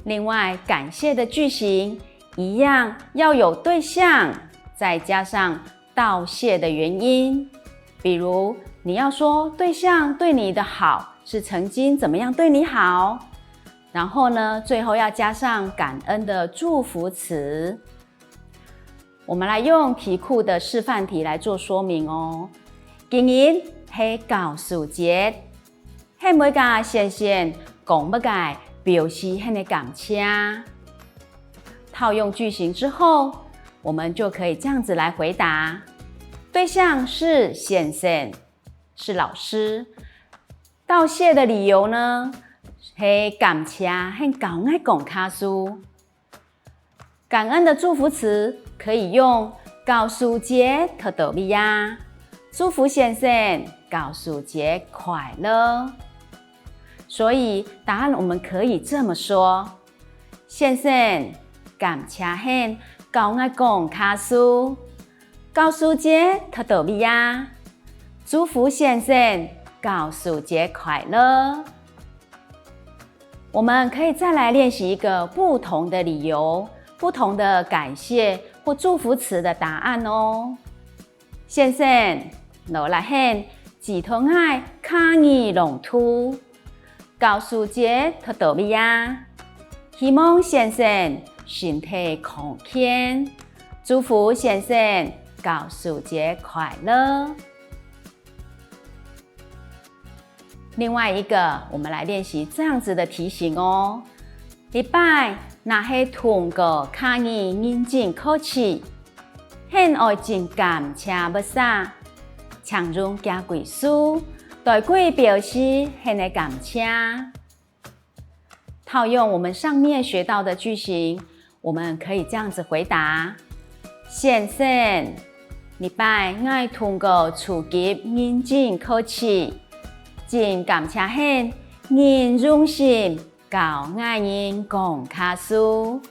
另外，感谢的句型一样要有对象，再加上道谢的原因。比如，你要说对象对你的好是曾经怎么样对你好，然后呢，最后要加上感恩的祝福词。我们来用题库的示范题来做说明哦。今日是教师节，向每个先生讲要个表示很的感谢。套用句型之后，我们就可以这样子来回答。对象是先生，是老师。道谢的理由呢，是感谢和教爱讲卡书。感恩的祝福词可以用教师节特特别呀，祝福先生教师节快乐。所以答案我们可以这么说：先生感谢很教爱讲卡书，教师节特特别呀，祝福先生教师节快乐。我们可以再来练习一个不同的理由、不同的感谢或祝福词的答案哦。先生，我来很志同爱卡尔龙图，教师节特特别呀，希望先生身体康健，祝福先生教师节快乐。另外一个，我们来练习这样子的题型哦。礼拜若是通过卡尔认真考试，很爱真感谢不啥，强中加贵书，对贵表示很的感谢。套用我们上面学到的句型，我们可以这样子回答：先生，礼拜爱通过初级认真考试。真感谢很，人用心教爱人讲卡书。